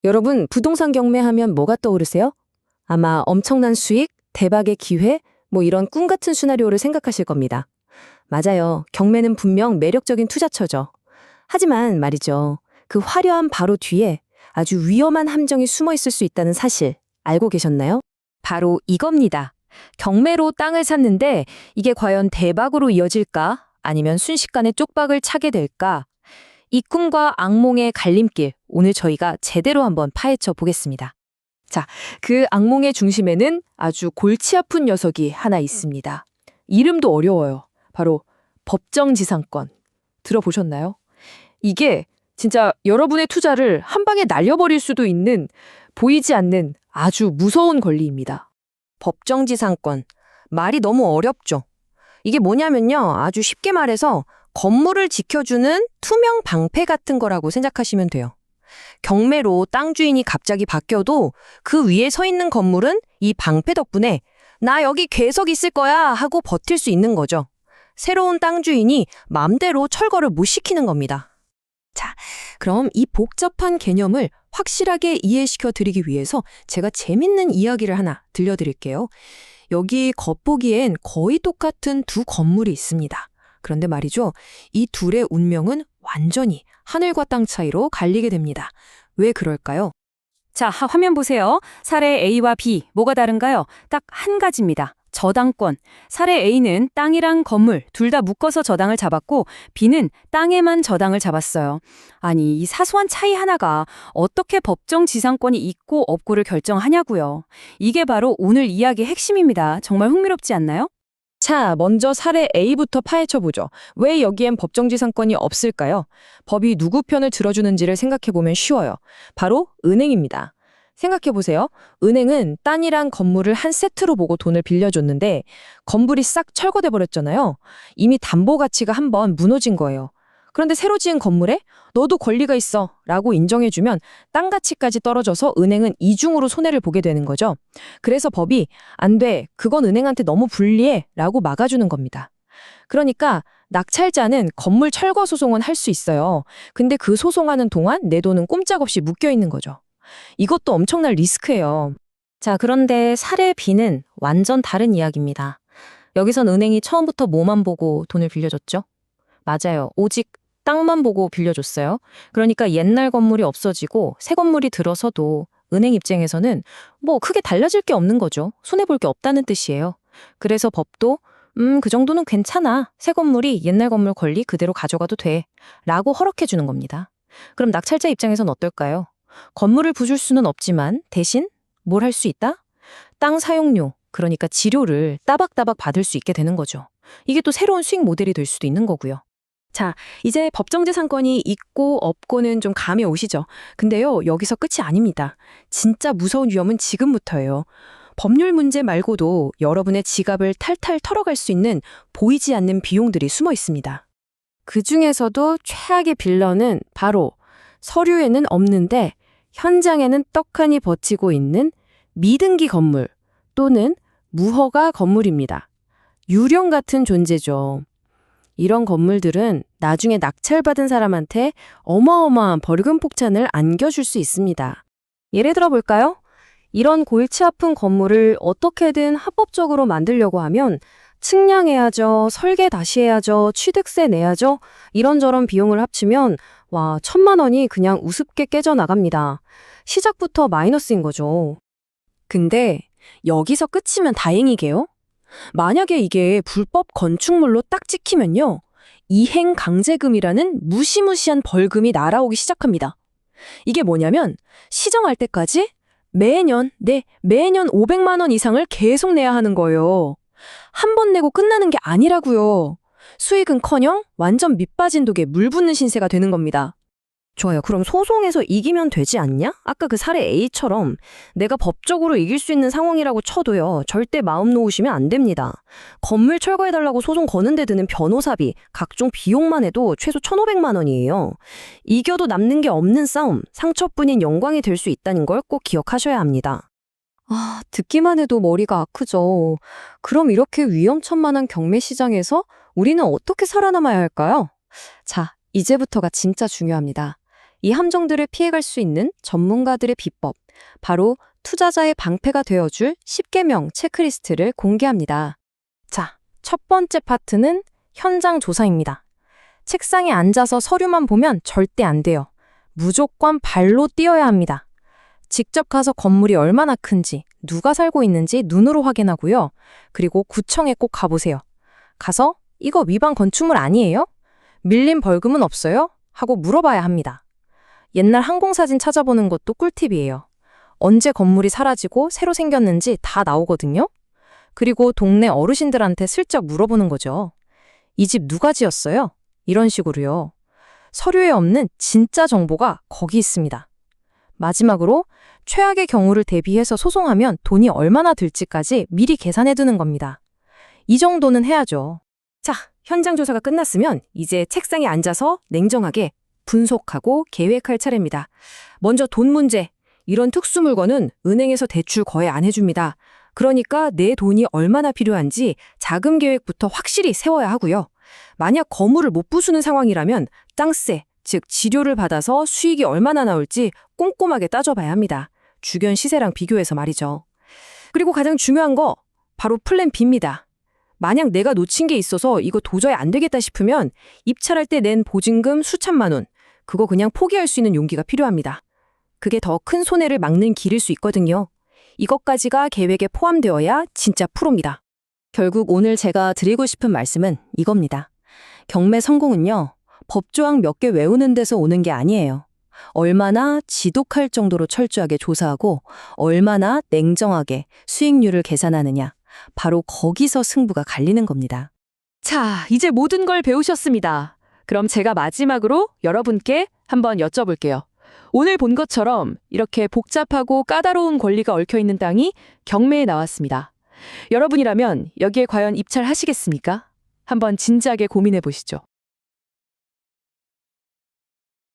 여러분, 부동산 경매하면 뭐가 떠오르세요? 아마 엄청난 수익, 대박의 기회, 뭐 이런 꿈 같은 시나리오를 생각하실 겁니다. 맞아요. 경매는 분명 매력적인 투자처죠. 하지만 말이죠. 그 화려한 바로 뒤에 아주 위험한 함정이 숨어 있을 수 있다는 사실 알고 계셨나요? 바로 이겁니다. 경매로 땅을 샀는데 이게 과연 대박으로 이어질까? 아니면 순식간에 쪽박을 차게 될까? 이 꿈과 악몽의 갈림길, 오늘 저희가 제대로 한번 파헤쳐 보겠습니다. 자, 그 악몽의 중심에는 아주 골치 아픈 녀석이 하나 있습니다. 이름도 어려워요. 바로 법정지상권. 들어보셨나요? 이게 진짜 여러분의 투자를 한 방에 날려버릴 수도 있는 보이지 않는 아주 무서운 권리입니다. 법정지상권. 말이 너무 어렵죠? 이게 뭐냐면요. 아주 쉽게 말해서 건물을 지켜주는 투명 방패 같은 거라고 생각하시면 돼요. 경매로 땅 주인이 갑자기 바뀌어도 그 위에 서 있는 건물은 이 방패 덕분에 나 여기 계속 있을 거야 하고 버틸 수 있는 거죠. 새로운 땅 주인이 맘대로 철거를 못 시키는 겁니다. 자, 그럼 이 복잡한 개념을 확실하게 이해시켜 드리기 위해서 제가 재밌는 이야기를 하나 들려드릴게요. 여기 겉보기엔 거의 똑같은 두 건물이 있습니다. 그런데 말이죠. 이 둘의 운명은 완전히 하늘과 땅 차이로 갈리게 됩니다. 왜 그럴까요? 자, 화면 보세요. 사례 A와 B, 뭐가 다른가요? 딱 한 가지입니다. 저당권. 사례 A는 땅이랑 건물 둘 다 묶어서 저당을 잡았고 B는 땅에만 저당을 잡았어요. 아니, 이 사소한 차이 하나가 어떻게 법정 지상권이 있고 없고를 결정하냐고요. 이게 바로 오늘 이야기의 핵심입니다. 정말 흥미롭지 않나요? 자, 먼저 사례 A부터 파헤쳐보죠. 왜 여기엔 법정지상권이 없을까요? 법이 누구 편을 들어주는지를 생각해보면 쉬워요. 바로 은행입니다. 생각해보세요. 은행은 땅이랑 건물을 한 세트로 보고 돈을 빌려줬는데 건물이 싹 철거돼 버렸잖아요. 이미 담보 가치가 한번 무너진 거예요. 그런데 새로 지은 건물에 너도 권리가 있어 라고 인정해주면 땅 가치까지 떨어져서 은행은 이중으로 손해를 보게 되는 거죠. 그래서 법이 안 돼, 그건 은행한테 너무 불리해 라고 막아주는 겁니다. 그러니까 낙찰자는 건물 철거 소송은 할 수 있어요. 근데 그 소송하는 동안 내 돈은 꼼짝없이 묶여 있는 거죠. 이것도 엄청난 리스크예요. 자, 그런데 사례 B는 완전 다른 이야기입니다. 여기선 은행이 처음부터 뭐만 보고 돈을 빌려줬죠? 맞아요. 오직 땅만 보고 빌려줬어요. 그러니까 옛날 건물이 없어지고 새 건물이 들어서도 은행 입장에서는 뭐 크게 달라질 게 없는 거죠. 손해볼 게 없다는 뜻이에요. 그래서 법도 그 정도는 괜찮아. 새 건물이 옛날 건물 권리 그대로 가져가도 돼. 라고 허락해 주는 겁니다. 그럼 낙찰자 입장에선 어떨까요? 건물을 부술 수는 없지만 대신 뭘 할 수 있다? 땅 사용료, 그러니까 지료를 따박따박 받을 수 있게 되는 거죠. 이게 또 새로운 수익 모델이 될 수도 있는 거고요. 자, 이제 법정지상권이 있고 없고는 좀 감이 오시죠? 근데요, 여기서 끝이 아닙니다. 진짜 무서운 위험은 지금부터예요. 법률 문제 말고도 여러분의 지갑을 탈탈 털어갈 수 있는 보이지 않는 비용들이 숨어 있습니다. 그 중에서도 최악의 빌런은 바로 서류에는 없는데 현장에는 떡하니 버티고 있는 미등기 건물 또는 무허가 건물입니다. 유령 같은 존재죠. 이런 건물들은 나중에 낙찰받은 사람한테 어마어마한 벌금 폭탄을 안겨줄 수 있습니다. 예를 들어 볼까요? 이런 골치 아픈 건물을 어떻게든 합법적으로 만들려고 하면 측량해야죠, 설계 다시 해야죠, 취득세 내야죠. 이런저런 비용을 합치면 와, 1,000만 원이 그냥 우습게 깨져나갑니다. 시작부터 마이너스인 거죠. 근데 여기서 끝이면 다행이게요. 만약에 이게 불법 건축물로 딱 찍히면요. 이행 강제금이라는 무시무시한 벌금이 날아오기 시작합니다. 이게 뭐냐면 시정할 때까지 매년 500만 원 이상을 계속 내야 하는 거예요. 한 번 내고 끝나는 게 아니라고요. 수익은커녕 완전 밑빠진 독에 물 붓는 신세가 되는 겁니다. 좋아요. 그럼 소송에서 이기면 되지 않냐? 아까 그 사례 A처럼 내가 법적으로 이길 수 있는 상황이라고 쳐도요. 절대 마음 놓으시면 안 됩니다. 건물 철거해달라고 소송 거는 데 드는 변호사비, 각종 비용만 해도 최소 1,500만 원이에요. 이겨도 남는 게 없는 싸움, 상처뿐인 영광이 될 수 있다는 걸 꼭 기억하셔야 합니다. 아, 듣기만 해도 머리가 아프죠. 그럼 이렇게 위험천만한 경매 시장에서 우리는 어떻게 살아남아야 할까요? 자, 이제부터가 진짜 중요합니다. 이 함정들을 피해갈 수 있는 전문가들의 비법, 바로 투자자의 방패가 되어줄 10개명 체크리스트를 공개합니다. 자, 첫 번째 파트는 현장 조사입니다. 책상에 앉아서 서류만 보면 절대 안 돼요. 무조건 발로 뛰어야 합니다. 직접 가서 건물이 얼마나 큰지, 누가 살고 있는지 눈으로 확인하고요. 그리고 구청에 꼭 가보세요. 가서 이거 위반 건축물 아니에요? 밀린 벌금은 없어요? 하고 물어봐야 합니다. 옛날 항공사진 찾아보는 것도 꿀팁이에요. 언제 건물이 사라지고 새로 생겼는지 다 나오거든요. 그리고 동네 어르신들한테 슬쩍 물어보는 거죠. 이 집 누가 지었어요? 이런 식으로요. 서류에 없는 진짜 정보가 거기 있습니다. 마지막으로 최악의 경우를 대비해서 소송하면 돈이 얼마나 들지까지 미리 계산해 두는 겁니다. 이 정도는 해야죠. 자, 현장 조사가 끝났으면 이제 책상에 앉아서 냉정하게 분석하고 계획할 차례입니다. 먼저 돈 문제. 이런 특수 물건은 은행에서 대출 거의 안 해줍니다. 그러니까 내 돈이 얼마나 필요한지 자금 계획부터 확실히 세워야 하고요. 만약 거물을 못 부수는 상황이라면 땅세, 즉 지료를 받아서 수익이 얼마나 나올지 꼼꼼하게 따져봐야 합니다. 주변 시세랑 비교해서 말이죠. 그리고 가장 중요한 거 바로 플랜 B입니다. 만약 내가 놓친 게 있어서 이거 도저히 안 되겠다 싶으면 입찰할 때 낸 보증금 수천만 원, 그거 그냥 포기할 수 있는 용기가 필요합니다. 그게 더 큰 손해를 막는 길일 수 있거든요. 이것까지가 계획에 포함되어야 진짜 프로입니다. 결국 오늘 제가 드리고 싶은 말씀은 이겁니다. 경매 성공은요, 법조항 몇 개 외우는 데서 오는 게 아니에요. 얼마나 지독할 정도로 철저하게 조사하고 얼마나 냉정하게 수익률을 계산하느냐, 바로 거기서 승부가 갈리는 겁니다. 자, 이제 모든 걸 배우셨습니다. 그럼 제가 마지막으로 여러분께 한번 여쭤볼게요. 오늘 본 것처럼 이렇게 복잡하고 까다로운 권리가 얽혀있는 땅이 경매에 나왔습니다. 여러분이라면 여기에 과연 입찰하시겠습니까? 한번 진지하게 고민해 보시죠.